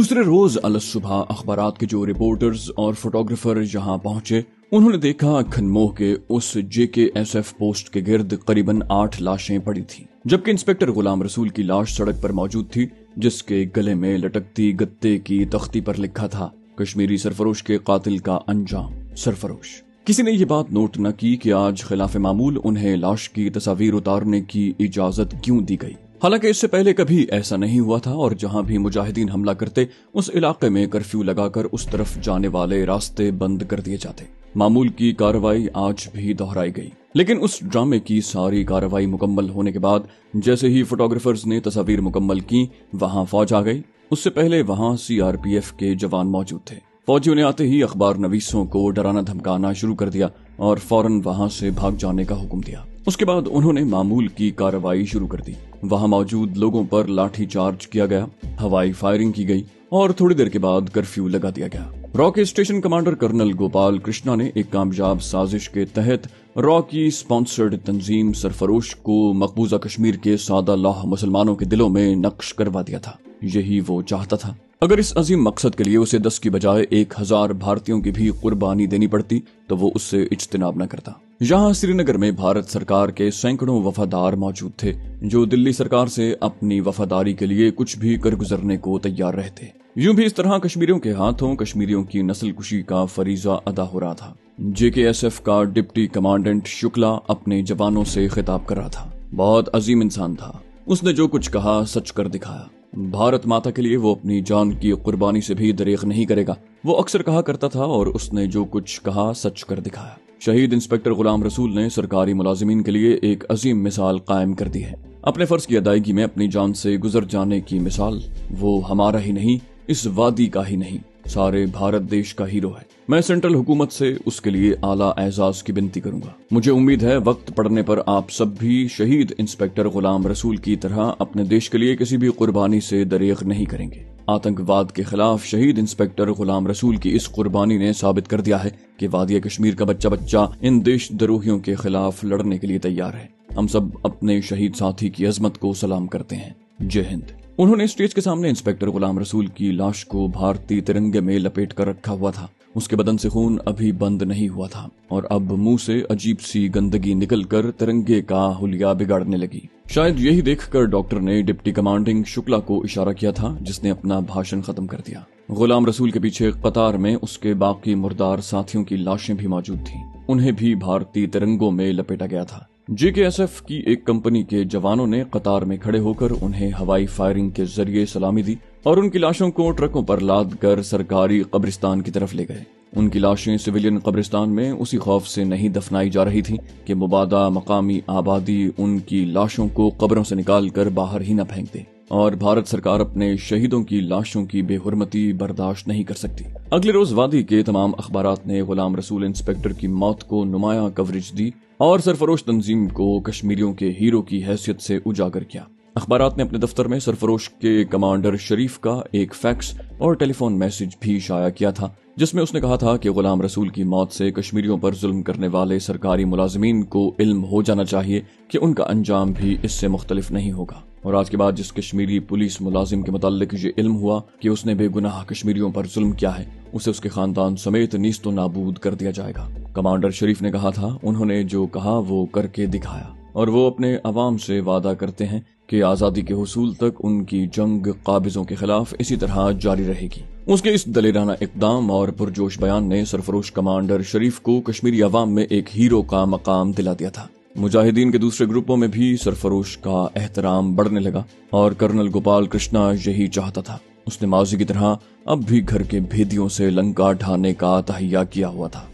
दूसरे रोज अलसुबह अखबारात के जो रिपोर्टर्स और फोटोग्राफर यहां पहुंचे, उन्होंने देखा खनमोह के उस JKSF पोस्ट के गिर्द करीबन 8 लाशें पड़ी थी, जबकि इंस्पेक्टर गुलाम रसूल की लाश सड़क पर मौजूद थी, जिसके गले में लटकती गत्ते की तख्ती पर लिखा था कश्मीरी सरफरोश के कातिल का अंजाम सरफरोश। किसी ने ये बात नोट न की कि आज खिलाफ मामूल उन्हें लाश की तस्वीर उतारने की इजाजत क्यों दी गई। हालांकि इससे पहले कभी ऐसा नहीं हुआ था और जहां भी मुजाहिदीन हमला करते उस इलाके में कर्फ्यू लगाकर उस तरफ जाने वाले रास्ते बंद कर दिए जाते। मामूल की कार्रवाई आज भी दोहराई गई, लेकिन उस ड्रामे की सारी कार्रवाई मुकम्मल होने के बाद जैसे ही फोटोग्राफर्स ने तस्वीर मुकम्मल की, वहां फौज आ गई। उससे पहले वहां CRPF के जवान मौजूद थे। फौजियों ने आते ही अखबार नवीसों को डराना धमकाना शुरू कर दिया और फौरन वहां से भाग जाने का हुक्म दिया। उसके बाद उन्होंने मामूल की कार्रवाई शुरू कर दी। वहां मौजूद लोगों पर लाठी चार्ज किया गया, हवाई फायरिंग की गई और थोड़ी देर के बाद कर्फ्यू लगा दिया गया। रॉ के station commander colonel Gopal Krishna ने एक कामयाब साजिश के तहत रॉ की स्पॉन्सर्ड तंजीम सरफरोश को मकबूजा कश्मीर के सादा लौह मुसलमानों के दिलों में नक्श करवा दिया था। यही वो चाहता था। अगर इस अजीम मकसद के लिए उसे 10 की बजाय 1000 भारतीयों की भी कुर्बानी देनी पड़ती तो वो उससे इज्तिनाब न करता। यहाँ श्रीनगर में भारत सरकार के सैकड़ों वफादार मौजूद थे, जो दिल्ली सरकार से अपनी वफादारी के लिए कुछ भी कर गुजरने को तैयार रहते। यूं भी इस तरह कश्मीरियों के हाथों कश्मीरियों की नस्ल कुशी का फरीजा अदा हो रहा था। JKSF का डिप्टी कमांडेंट शुक्ला अपने जवानों से खिताब कर रहा था। बहुत अजीम इंसान था। उसने जो कुछ कहा सच कर दिखाया। भारत माता के लिए वो अपनी जान की कुर्बानी से भी दरेग नहीं करेगा, वो अक्सर कहा करता था, और उसने जो कुछ कहा सच कर दिखाया। शहीद इंस्पेक्टर गुलाम रसूल ने सरकारी मुलाजिमीन के लिए एक अजीम मिसाल कायम कर दी है। अपने फर्ज की अदायगी में अपनी जान से गुजर जाने की मिसाल वो हमारा ही नहीं, इस वादी का ही नहीं, सारे भारत देश का हीरो है। मैं सेंट्रल हुकूमत से उसके लिए आला एजाज की विनती करूंगा। मुझे उम्मीद है वक्त पड़ने पर आप सब भी शहीद इंस्पेक्टर गुलाम रसूल की तरह अपने देश के लिए किसी भी कुर्बानी से दरेग नहीं करेंगे। आतंकवाद के खिलाफ शहीद इंस्पेक्टर गुलाम रसूल की इस कुर्बानी ने साबित कर दिया है कि वादिया कश्मीर का बच्चा बच्चा इन देश द्रोहियों के खिलाफ लड़ने के लिए तैयार है। हम सब अपने शहीद साथी की अजमत को सलाम करते हैं। जय हिंद। उन्होंने स्टेज के सामने इंस्पेक्टर गुलाम रसूल की लाश को भारतीय तिरंगे में लपेट कर रखा हुआ था। उसके बदन से खून अभी बंद नहीं हुआ था और अब मुंह से अजीब सी गंदगी निकलकर तिरंगे का हुलिया बिगाड़ने लगी। शायद यही देखकर डॉक्टर ने डिप्टी कमांडिंग शुक्ला को इशारा किया था, जिसने अपना भाषण खत्म कर दिया। गुलाम रसूल के पीछे कतार में उसके बाकी मुर्दार साथियों की लाशें भी मौजूद थीं। उन्हें भी भारतीय तिरंगों में लपेटा गया था। JKSF की एक कंपनी के जवानों ने कतार में खड़े होकर उन्हें हवाई फायरिंग के जरिए सलामी दी और उनकी लाशों को ट्रकों पर लाद कर सरकारी कब्रिस्तान की तरफ ले गए। उनकी लाशें सिविलियन कब्रिस्तान में उसी खौफ से नहीं दफनाई जा रही थी कि मुबादा मकामी आबादी उनकी लाशों को कब्रों से निकाल कर बाहर ही न फेंक दे, और भारत सरकार अपने शहीदों की लाशों की बेहुरमती बर्दाश्त नहीं कर सकती। अगले रोज वादी के तमाम अखबारात ने गुलाम रसूल इंस्पेक्टर की मौत को नुमाया कवरेज दी और सरफरोश तंजीम को कश्मीरियों के हीरो की हैसियत से उजागर किया। अखबारात ने अपने दफ्तर में सरफरोश के कमांडर शरीफ का एक फैक्स और टेलीफोन मैसेज भी शाया किया था, जिसमें उसने कहा था कि गुलाम रसूल की मौत से कश्मीरियों पर जुल्म करने वाले सरकारी मुलाजिमीन को इल्म हो जाना चाहिए कि उनका अंजाम भी इससे मुख्तलिफ नहीं होगा। और आज के बाद जिस कश्मीरी पुलिस मुलाजिम के मुताल्लिक ये इल्म हुआ कि उसने बेगुनाह कश्मीरियों पर जुल्म किया है, उसे उसके खानदान समेत नीस्तो नाबूद कर दिया जाएगा। कमांडर शरीफ ने कहा था, उन्होंने जो कहा वो करके दिखाया और वो अपने अवाम से वादा करते हैं कि आजादी के हुसूल तक उनकी जंग काबिजों के खिलाफ इसी तरह जारी रहेगी। उसके इस दलेराना इक़दाम और पुरजोश बयान ने सरफरोश कमांडर शरीफ को कश्मीरी अवाम में एक हीरो का मकाम दिला दिया था। मुजाहिदीन के दूसरे ग्रुपों में भी सरफरोश का एहतराम बढ़ने लगा और कर्नल गोपाल कृष्णा यही चाहता था। उसने माजी की तरह अब भी घर के भेदियों से लंका ढाने का तहैया किया हुआ था।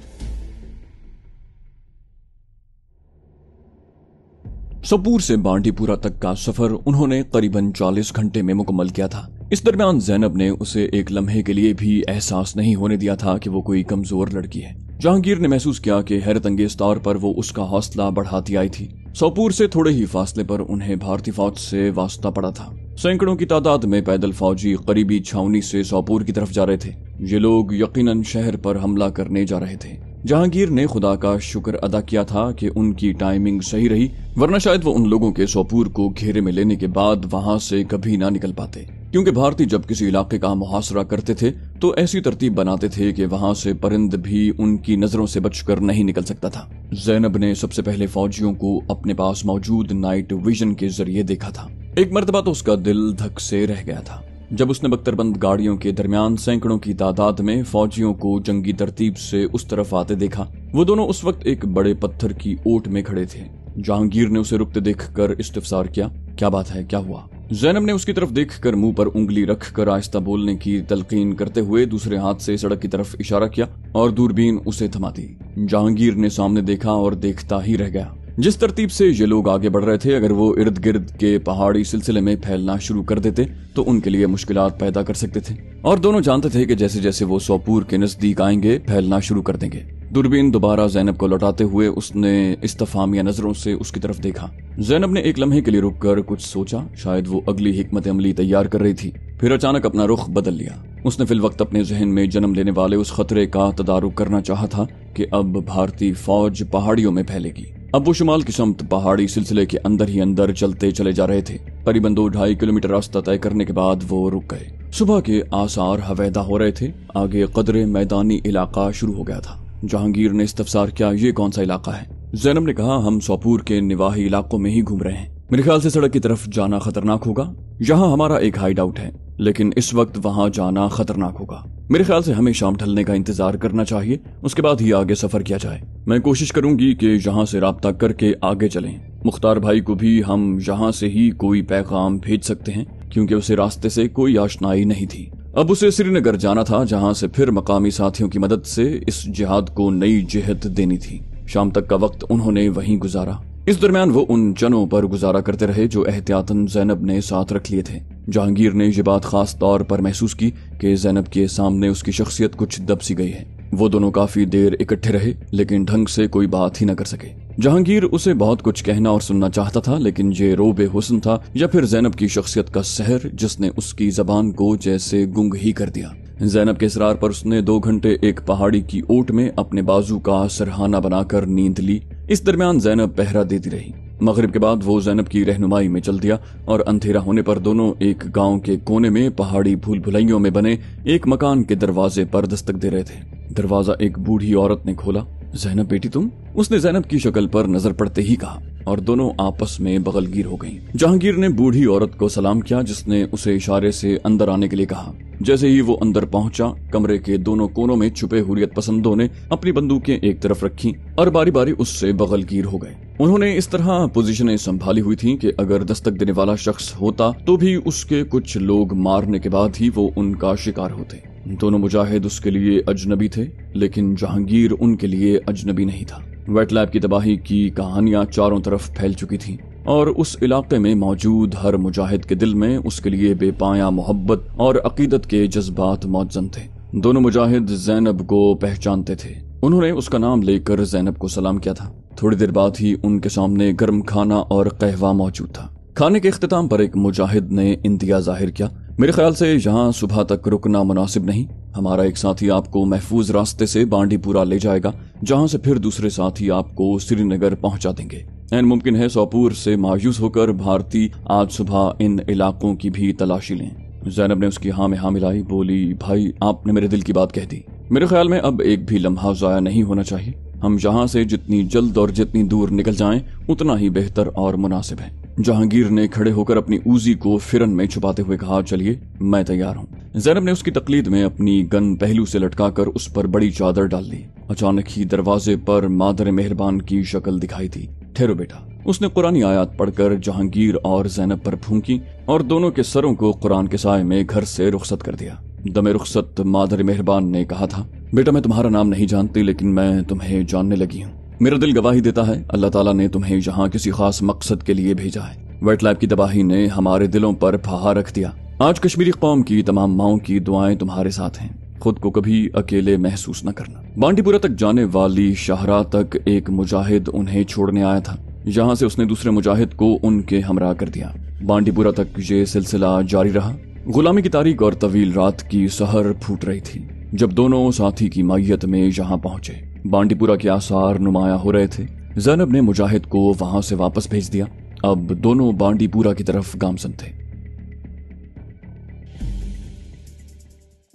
सोपूर से बांडीपुरा तक का सफर उन्होंने करीबन 40 घंटे में मुकम्मल किया था। इस दरमियान ज़ैनब ने उसे एक लम्हे के लिए भी एहसास नहीं होने दिया था कि वो कोई कमजोर लड़की है। जहांगीर ने महसूस किया कि हैरत अंगेज तौर पर वो उसका हौसला बढ़ाती आई थी। सोपूर से थोड़े ही फासले पर उन्हें भारतीय फौज से वास्ता पड़ा था। सैकड़ों की तादाद में पैदल फौजी करीबी छावनी से सोपूर की तरफ जा रहे थे। ये लोग यकीनन शहर पर हमला करने जा रहे थे। जहांगीर ने खुदा का शुक्र अदा किया था कि उनकी टाइमिंग सही रही, वरना शायद वो उन लोगों के सोपूर को घेरे में लेने के बाद वहां से कभी ना निकल पाते। क्योंकि भारतीय जब किसी इलाके का मुहासरा करते थे तो ऐसी तरतीब बनाते थे कि वहां से परिंद भी उनकी नजरों से बचकर नहीं निकल सकता था। ज़ैनब ने सबसे पहले फौजियों को अपने पास मौजूद नाइट विजन के जरिए देखा था। एक मर्तबा तो उसका दिल धक से रह गया था जब उसने बख्तरबंद गाड़ियों के दरमियान सैकड़ों की तादाद में फौजियों को जंगी तरतीब से उस तरफ आते देखा। वो दोनों उस वक्त एक बड़े पत्थर की ओट में खड़े थे। जहांगीर ने उसे रुकते देखकर इस्तिफसार किया, क्या बात है, क्या हुआ? ज़ैनब ने उसकी तरफ देखकर मुंह पर उंगली रखकर आहिस्ता बोलने की तलकीन करते हुए दूसरे हाथ से सड़क की तरफ इशारा किया और दूरबीन उसे थमा दी। जहांगीर ने सामने देखा और देखता ही रह गया। जिस तरतीब से ये लोग आगे बढ़ रहे थे, अगर वो इर्द गिर्द के पहाड़ी सिलसिले में फैलना शुरू कर देते तो उनके लिए मुश्किलात पैदा कर सकते थे और दोनों जानते थे कि जैसे जैसे वो सोपूर के नजदीक आएंगे फैलना शुरू कर देंगे। दूरबीन दोबारा ज़ैनब को लौटाते हुए उसने इस्तफामिया नजरों से उसकी तरफ देखा। ज़ैनब ने एक लम्हे के लिए रुककर कुछ सोचा, शायद वो अगली हिकमत अमली तैयार कर रही थी। फिर अचानक अपना रुख बदल लिया। उसने फिल वक्त अपने जहन में जन्म लेने वाले उस खतरे का तदारुक करना चाहा था कि अब भारतीय फौज पहाड़ियों में फैलेगी। अब वो शुमाल की समत पहाड़ी सिलसिले के अंदर ही अंदर चलते चले जा रहे थे। करीबन 2-2.5 किलोमीटर रास्ता तय करने के बाद वो रुक गए। सुबह के आसार हवैदा हो रहे थे। आगे कदरे मैदानी इलाका शुरू हो गया था। जहांगीर ने इस्तफसार किया, ये कौन सा इलाका है? ज़ैनब ने कहा, हम सोपूर के निवाही इलाकों में ही घूम रहे हैं। मेरे ख्याल से सड़क की तरफ जाना खतरनाक होगा। यहाँ हमारा एक हाइड आउट है, लेकिन इस वक्त वहाँ जाना खतरनाक होगा। मेरे ख्याल से हमें शाम ढलने का इंतजार करना चाहिए, उसके बाद ही आगे सफर किया जाए। मैं कोशिश करूंगी कि यहाँ से राब्ता करके आगे चलें। मुख्तार भाई को भी हम यहाँ से ही कोई पैगाम भेज सकते हैं, क्योंकि उसे रास्ते से कोई आशनाई नहीं थी। अब उसे श्रीनगर जाना था, जहाँ से फिर मकामी साथियों की मदद से इस जिहाद को नई जिहत देनी थी। शाम तक का वक्त उन्होंने वहीं गुजारा। इस दरमियान वो उन जनों पर गुजारा करते रहे जो एहतियातन ज़ैनब ने साथ रख लिए थे। जहांगीर ने ये बात खास तौर पर महसूस की कि ज़ैनब के सामने उसकी शख्सियत कुछ दब सी गई है। वो दोनों काफी देर इकट्ठे रहे, लेकिन ढंग से कोई बात ही न कर सके। जहांगीर उसे बहुत कुछ कहना और सुनना चाहता था, लेकिन ये रोबे हुस्न था या फिर ज़ैनब की शख्सियत का सहर जिसने उसकी जबान को जैसे गुंग ही कर दिया। ज़ैनब के इसरार पर उसने 2 घंटे एक पहाड़ी की ओट में अपने बाजू का सरहाना बनाकर नींद ली। इस दरमियान ज़ैनब पहरा देती रही। मगरिब के बाद वो ज़ैनब की रहनुमाई में चल दिया और अंधेरा होने पर दोनों एक गांव के कोने में पहाड़ी भूल भुलैयों में बने एक मकान के दरवाजे पर दस्तक दे रहे थे। दरवाजा एक बूढ़ी औरत ने खोला। ज़ैनब बेटी तुम? उसने ज़ैनब की शक्ल पर नजर पड़ते ही कहा और दोनों आपस में बगलगीर हो गईं। जहांगीर ने बूढ़ी औरत को सलाम किया, जिसने उसे इशारे से अंदर आने के लिए कहा। जैसे ही वो अंदर पहुंचा, कमरे के दोनों कोनों में छुपे हुर्रियत पसंदों ने अपनी बंदूकें एक तरफ रखी और बारी बारी उससे बगलगीर हो गए। उन्होंने इस तरह पोजीशनें संभाली हुई थी कि अगर दस्तक देने वाला शख्स होता तो भी उसके कुछ लोग मारने के बाद ही वो उनका शिकार होते। दोनों मुजाहिद उसके लिए अजनबी थे, लेकिन जहांगीर उनके लिए अजनबी नहीं था। वेट लैब की तबाही की कहानियां चारों तरफ फैल चुकी थीं और उस इलाके में मौजूद हर मुजाहिद के दिल में उसके लिए बेपाया मोहब्बत और अकीदत के जज्बात मौजूद थे। दोनों मुजाहिद ज़ैनब को पहचानते थे। उन्होंने उसका नाम लेकर ज़ैनब को सलाम किया था। थोड़ी देर बाद ही उनके सामने गर्म खाना और कहवा मौजूद था। खाने के इख्तिताम पर एक मुजाहिद ने इंतज़ा जाहिर किया, मेरे ख्याल से यहाँ सुबह तक रुकना मुनासिब नहीं। हमारा एक साथी आपको महफूज रास्ते से बांडीपुरा ले जाएगा, जहाँ से फिर दूसरे साथी आपको श्रीनगर पहुँचा देंगे। ऐन मुमकिन है सोपूर से मायूस होकर भारतीय आज सुबह इन इलाकों की भी तलाशी लें। ज़ैनब ने उसकी हाँ में हाँ मिलाई, बोली, भाई आपने मेरे दिल की बात कह दी। मेरे ख्याल में अब एक भी लम्हा ज़ाया नहीं होना चाहिए। हम यहाँ से जितनी जल्द और जितनी दूर निकल जाएं, उतना ही बेहतर और मुनासिब है। जहांगीर ने खड़े होकर अपनी उजी को फिरन में छुपाते हुए कहा, चलिए मैं तैयार हूँ। ज़ैनब ने उसकी तकलीद में अपनी गन पहलू से लटकाकर उस पर बड़ी चादर डाल दी। अचानक ही दरवाजे पर मादर मेहरबान की शक्ल दिखाई दी। ठहरो बेटा। उसने कुरानी आयत पढ़कर जहांगीर और ज़ैनब पर फूंकी और दोनों के सरों को कुरान के साए में घर से रुखसत कर दिया। दमे रुखसत मादर मेहरबान ने कहा था, बेटा मैं तुम्हारा नाम नहीं जानती, लेकिन मैं तुम्हें जानने लगी हूँ। मेरा दिल गवाही देता है अल्लाह ताला ने तुम्हें यहाँ किसी खास मकसद के लिए भेजा है। वेट लैब की तबाही ने हमारे दिलों पर फहा रख दिया। आज कश्मीरी कौम की तमाम माओं की दुआएं तुम्हारे साथ हैं। खुद को कभी अकेले महसूस न करना। बांडीपुरा तक जाने वाली शाहरा तक एक मुजाहिद उन्हें छोड़ने आया था। यहाँ से उसने दूसरे मुजाहिद को उनके हमरा कर दिया। बांडीपुरा तक ये सिलसिला जारी रहा। गुलामी की तारीख और तवील रात की सहर फूट रही थी जब दोनों साथी की मैयत में यहाँ पहुंचे। बांडीपुरा के आसार नुमाया हो रहे थे। ज़ैनब ने मुजाहिद को वहां से वापस भेज दिया। अब दोनों बांडीपुरा की तरफ गामजन थे।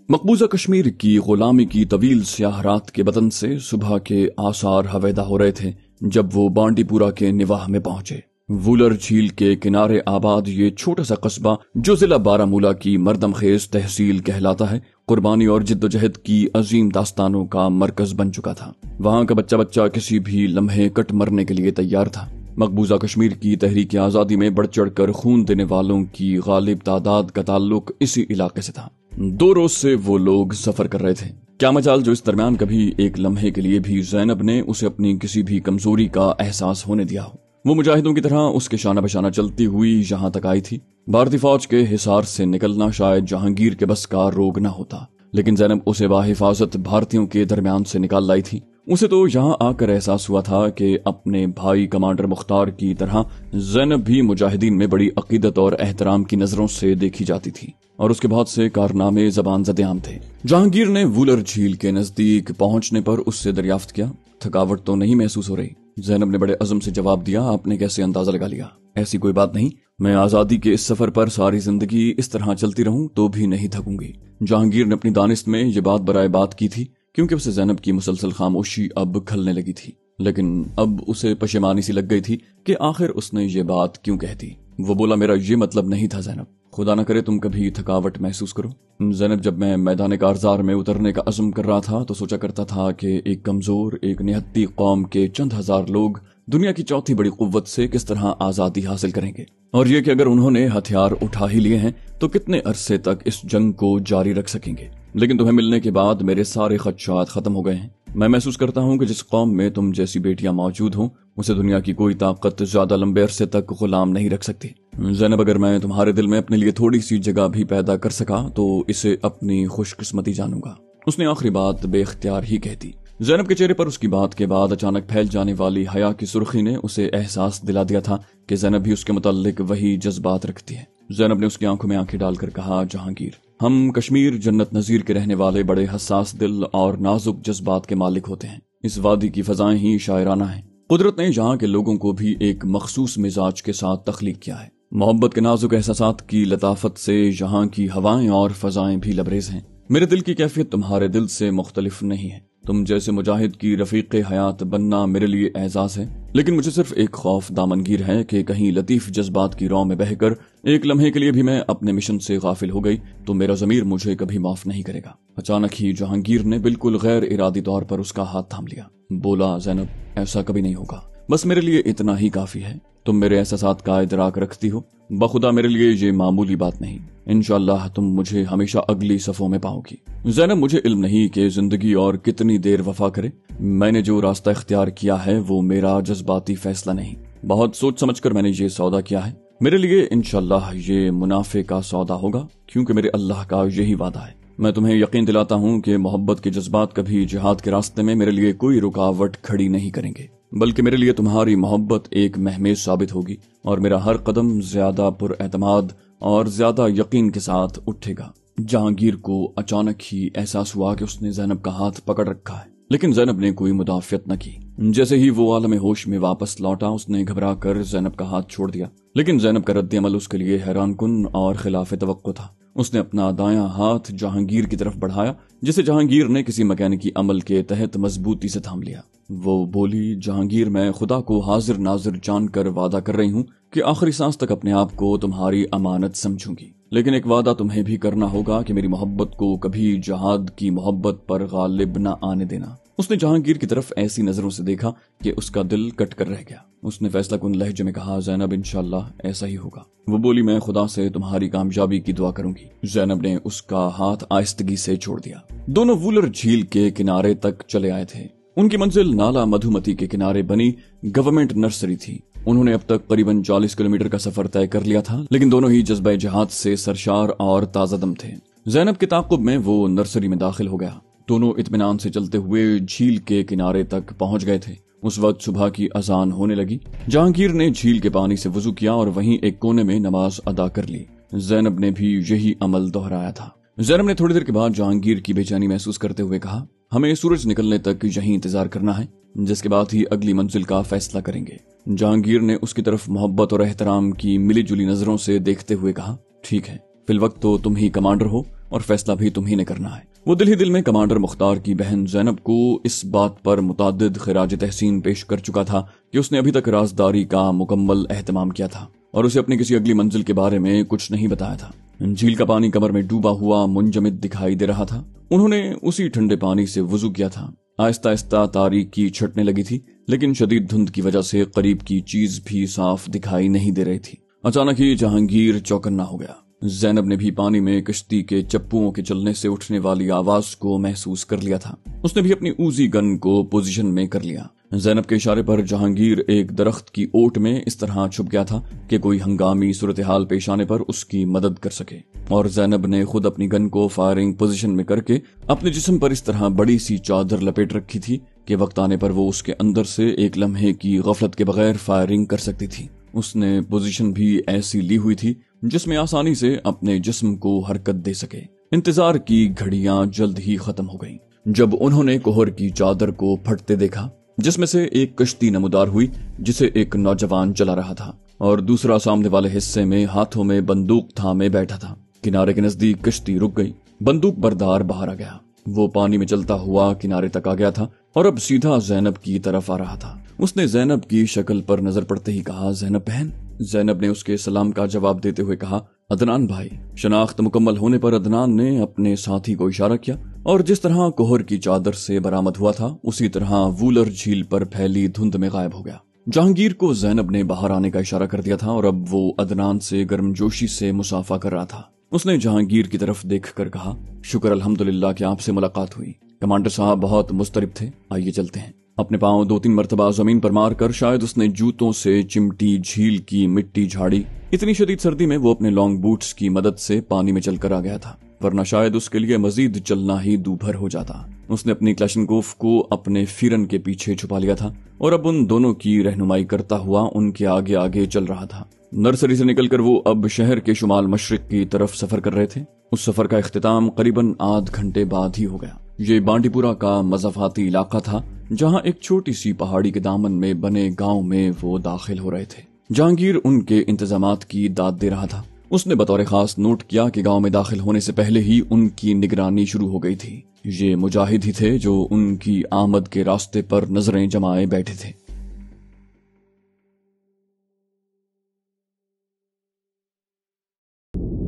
मकबूजा कश्मीर की गुलामी की तवील स्याह रात के बदन से सुबह के आसार हवेदा हो रहे थे जब वो बांडीपुरा के निवाह में पहुंचे। वूलर झील के किनारे आबाद ये छोटा सा कस्बा जो जिला बारामूला की मर्दमखेज तहसील कहलाता है, कुर्बानी और जिद्दोजहद की अजीम दास्तानों का मरकज बन चुका था। वहां का बच्चा बच्चा किसी भी लम्हे कट मरने के लिए तैयार था। मकबूजा कश्मीर की तहरीक आजादी में बढ़ चढ़ कर खून देने वालों की गालिब तादाद का ताल्लुक इसी इलाके से था। 2 रोज से वो लोग सफर कर रहे थे। क्या मजाल जो इस दरमियान कभी एक लम्हे के लिए भी ज़ैनब ने उसे अपनी किसी भी कमजोरी का एहसास होने दिया हो। वो मुजाहिदों की तरह उसके शाना बशाना चलती हुई यहाँ तक आई थी। भारतीय फौज के हिसार से निकलना शायद जहांगीर के बस का रोग न होता, लेकिन ज़ैनब उसे बाहिफाजत भारतीयों के दरमियान से निकाल लाई थी। उसे तो यहाँ आकर एहसास हुआ था कि अपने भाई कमांडर मुख्तार की तरह ज़ैनब भी मुजाहिदीन में बड़ी अकीदत और एहतराम की नजरों से देखी जाती थी और उसके बहुत से कारनामे ज़बान ज़देआम थे। जहांगीर ने वूलर झील के नजदीक पहुंचने पर उससे दरियाफ्त किया, थकावट तो नहीं महसूस हो रही? ज़ैनब ने बड़े अज़म से जवाब दिया, आपने कैसे अंदाजा लगा लिया? ऐसी कोई बात नहीं, मैं आजादी के इस सफर पर सारी जिंदगी इस तरह चलती रहूं तो भी नहीं थकूंगी। जहांगीर ने अपनी दानिश में ये बात बराए बात की थी क्योंकि उसे ज़ैनब की मुसलसल खामोशी अब खलने लगी थी, लेकिन अब उसे पशेमानी सी लग गई थी कि आखिर उसने ये बात क्यों कह दी। वो बोला, मेरा ये मतलब नहीं था ज़ैनब, खुदा न करे तुम कभी थकावट महसूस करो। ज़ैनब, जब मैं मैदान कारज़ार में उतरने का अज़्म कर रहा था तो सोचा करता था कि एक कमजोर, एक निहत्ती कौम के चंद हजार लोग दुनिया की चौथी बड़ी कुव्वत से किस तरह आजादी हासिल करेंगे, और ये कि अगर उन्होंने हथियार उठा ही लिए हैं तो कितने अरसे तक इस जंग को जारी रख सकेंगे। लेकिन तुम्हें मिलने के बाद मेरे सारे खदशात खत्म हो गए हैं। मैं महसूस करता हूँ कि जिस कौम में तुम जैसी बेटियां मौजूद हों उसे दुनिया की कोई ताकत ज्यादा लंबे अरसे तक गुलाम नहीं रख सकती। ज़ैनब, अगर मैं तुम्हारे दिल में अपने लिए थोड़ी सी जगह भी पैदा कर सका तो इसे अपनी खुशकिस्मती जानूंगा। उसने आखिरी बात बेख्तियार ही कह दी। ज़ैनब के चेहरे पर उसकी बात के बाद अचानक फैल जाने वाली हया की सुर्खी ने उसे एहसास दिला दिया था कि ज़ैनब भी उसके मुताल्लिक वही जज्बात रखती है। ज़ैनब ने उसकी आंखों में आंखें डालकर कहा, जहांगीर, हम कश्मीर जन्नत नजीर के रहने वाले बड़े हसास दिल और नाजुक जज्बात के मालिक होते हैं। इस वादी की फजाएं ही शायराना हैं। कुदरत ने यहाँ के लोगों को भी एक मखसूस मिजाज के साथ तख्लीक किया है। मोहब्बत के नाजुक एहसासात की लताफत से यहाँ की हवाएं और फजाएं भी लबरेज हैं। मेरे दिल की कैफियत तुम्हारे दिल से मुख्तलिफ नहीं है। तुम जैसे मुजाहिद की रफीक हयात बनना मेरे लिए एजाज है, लेकिन मुझे सिर्फ एक खौफ दामनगीर है कि कहीं लतीफ जज्बात की रौ में बहकर एक लम्हे के लिए भी मैं अपने मिशन से गाफिल हो गई तो मेरा ज़मीर मुझे कभी माफ नहीं करेगा। अचानक ही जहांगीर ने बिल्कुल गैर इरादी तौर पर उसका हाथ थाम लिया। बोला, ज़ैनब, ऐसा कभी नहीं होगा, बस मेरे लिए इतना ही काफी है। तुम मेरे एहसासात का इदराक रखती हो, बखुदा मेरे लिए ये मामूली बात नहीं। इंशाअल्लाह तुम मुझे हमेशा अगली सफों में पाओगी। ज़ैनब, मुझे इल्म नहीं कि जिंदगी और कितनी देर वफा करे। मैंने जो रास्ता इख्तियार किया है वो मेरा जज्बाती फैसला नहीं, बहुत सोच समझ कर मैंने ये सौदा किया है। मेरे लिए इंशाअल्लाह ये मुनाफे का सौदा होगा क्योंकि मेरे अल्लाह का यही वादा है। मैं तुम्हें यकीन दिलाता हूँ कि मोहब्बत के जज्बात कभी जिहाद के रास्ते में मेरे लिए कोई रुकावट खड़ी नहीं करेंगे, बल्कि मेरे लिए तुम्हारी मोहब्बत एक महमेज साबित होगी और मेरा हर कदम ज्यादा पुरएतमाद और ज्यादा यकीन के साथ उठेगा। जहांगीर को अचानक ही एहसास हुआ कि उसने ज़ैनब का हाथ पकड़ रखा है, लेकिन ज़ैनब ने कोई मुदाफियत न की। जैसे ही वो आलम होश में वापस लौटा उसने घबरा कर ज़ैनब का हाथ छोड़ दिया, लेकिन ज़ैनब का रद्द अमल उसके लिए हैरान कुन और खिलाफ तवक्को था। उसने अपना दायां हाथ जहांगीर की तरफ बढ़ाया जिसे जहांगीर ने किसी मैकेनिकी अमल के तहत मजबूती से थाम लिया। वो बोली, जहांगीर, मैं खुदा को हाजिर नाजिर जानकर वादा कर रही हूँ कि आखिरी सांस तक अपने आप को तुम्हारी अमानत समझूंगी, लेकिन एक वादा तुम्हें भी करना होगा कि मेरी मोहब्बत को कभी जहाद की मोहब्बत पर गालिब न आने देना। उसने जहांगीर की तरफ ऐसी नजरों से देखा कि उसका दिल कट कर रह गया। उसने फैसला कुन लहजे में कहा, ज़ैनब, इंशाअल्लाह ऐसा ही होगा। वो बोली, मैं खुदा से तुम्हारी कामयाबी की दुआ करूंगी। ज़ैनब ने उसका हाथ आहिस्तगी से छोड़ दिया। दोनों वूलर झील के किनारे तक चले आए थे। उनकी मंजिल नाला मधुमती के किनारे बनी गवर्नमेंट नर्सरी थी। उन्होंने अब तक करीबन 40 किलोमीटर का सफर तय कर लिया था, लेकिन दोनों ही जज्बे जहाद से सरशार और ताज़ादम थे। ज़ैनब के ताक़ुब में वो नर्सरी में दाखिल हो गया। दोनों इत्मीनान से चलते हुए झील के किनारे तक पहुंच गए थे। उस वक्त सुबह की अजान होने लगी। जहांगीर ने झील के पानी से वजू किया और वहीं एक कोने में नमाज अदा कर ली। ज़ैनब ने भी यही अमल दोहराया था। ज़ैनब ने थोड़ी देर के बाद जहांगीर की बेचैनी महसूस करते हुए कहा, हमें सूरज निकलने तक यहीं इंतजार करना है, जिसके बाद ही अगली मंजिल का फैसला करेंगे। जहांगीर ने उसकी तरफ मोहब्बत और एहतराम की मिली जुली नजरों से देखते हुए कहा, ठीक है, फिल वक्त तो तुम ही कमांडर हो और फैसला भी तुम्ही ने करना है। वो दिल ही दिल में कमांडर मुख्तार की बहन ज़ैनब को इस बात पर मुताद्दिद खिराज तहसीन पेश कर चुका था कि उसने अभी तक राजदारी का मुकम्मल एहतमाम किया था और उसे अपनी किसी अगली मंजिल के बारे में कुछ नहीं बताया था। झील का पानी कमर में डूबा हुआ मुंजमिद दिखाई दे रहा था। उन्होंने उसी ठंडे पानी से वुजू किया था। आहिस्ता आहिस्ता तारीकी छटने लगी थी, लेकिन शदीद धुंध की वजह से करीब की चीज भी साफ दिखाई नहीं दे रही थी। अचानक ही जहांगीर चौकन्ना हो गया। ज़ैनब ने भी पानी में कश्ती के चप्पुओं के चलने से उठने वाली आवाज को महसूस कर लिया था। उसने भी अपनी ऊजी गन को पोजीशन में कर लिया। ज़ैनब के इशारे पर जहांगीर एक दरख्त की ओट में इस तरह छुप गया था कि कोई हंगामी सूरत हाल पेश आने पर उसकी मदद कर सके, और ज़ैनब ने खुद अपनी गन को फायरिंग पोजीशन में करके अपने जिस्म पर इस तरह बड़ी सी चादर लपेट रखी थी कि वक्त आने पर वो उसके अंदर से एक लम्हे की गफलत के बगैर फायरिंग कर सकती थी। उसने पोजीशन भी ऐसी ली हुई थी जिसमें आसानी से अपने जिस्म को हरकत दे सके। इंतजार की घड़ियां जल्द ही खत्म हो गईं। जब उन्होंने कोहर की चादर को फटते देखा, जिसमें से एक कश्ती नमूदार हुई जिसे एक नौजवान चला रहा था और दूसरा सामने वाले हिस्से में हाथों में बंदूक थामे बैठा था। किनारे के नजदीक कश्ती रुक गई। बंदूक बरदार बाहर आ गया। वो पानी में चलता हुआ किनारे तक आ गया था और अब सीधा ज़ैनब की तरफ आ रहा था। उसने ज़ैनब की शक्ल पर नजर पड़ते ही कहा, ज़ैनब बहन। ज़ैनब ने उसके सलाम का जवाब देते हुए कहा, अदनान भाई। शनाख्त मुकम्मल होने पर अदनान ने अपने साथी को इशारा किया और जिस तरह कोहर की चादर से बरामद हुआ था उसी तरह वूलर झील पर फैली धुंध में गायब हो गया। जहांगीर को ज़ैनब ने बाहर आने का इशारा कर दिया था और अब वो अदनान से गर्मजोशी से मुसाफा कर रहा था। उसने जहांगीर की तरफ देखकर कहा, शुक्र अल्हम्दुलिल्लाह कि आपसे मुलाकात हुई। कमांडर साहब बहुत मुस्तरिब थे, आइए चलते हैं। अपने पांव 2-3 मरतबा जमीन पर मारकर शायद उसने जूतों से चिमटी झील की मिट्टी झाड़ी। इतनी शदीद सर्दी में वो अपने लॉन्ग बूट्स की मदद से पानी में चलकर आ गया था, वरना शायद उसके लिए मजीद चलना ही दूभर हो जाता। उसने अपनी क्लैशनकोफ को अपने फिरन के पीछे छुपा लिया था और अब उन दोनों की रहनुमाई करता हुआ उनके आगे आगे चल रहा था। नर्सरी से निकलकर वो अब शहर के शुमाल मशरिक की तरफ सफर कर रहे थे। उस सफर का इख्तिताम करीबन आध घंटे बाद ही हो गया। ये बांडीपुरा का मज़ाफ़ाती इलाका था जहां एक छोटी सी पहाड़ी के दामन में बने गांव में वो दाखिल हो रहे थे। जहांगीर उनके इंतजामात की दाद दे रहा था। उसने बतौर खास नोट किया कि गांव में दाखिल होने से पहले ही उनकी निगरानी शुरू हो गई थी। ये मुजाहिद ही थे जो उनकी आमद के रास्ते पर नजरें जमाए बैठे थे।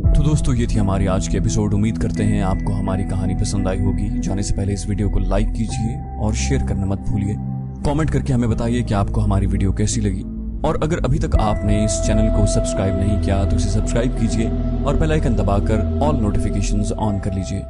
तो दोस्तों, ये थी हमारी आज की एपिसोड। उम्मीद करते हैं आपको हमारी कहानी पसंद आई होगी। जाने से पहले इस वीडियो को लाइक कीजिए और शेयर करना मत भूलिए। कमेंट करके हमें बताइए कि आपको हमारी वीडियो कैसी लगी, और अगर अभी तक आपने इस चैनल को सब्सक्राइब नहीं किया तो इसे सब्सक्राइब कीजिए और बेल आइकन दबाकर ऑल नोटिफिकेशंस ऑन कर लीजिए।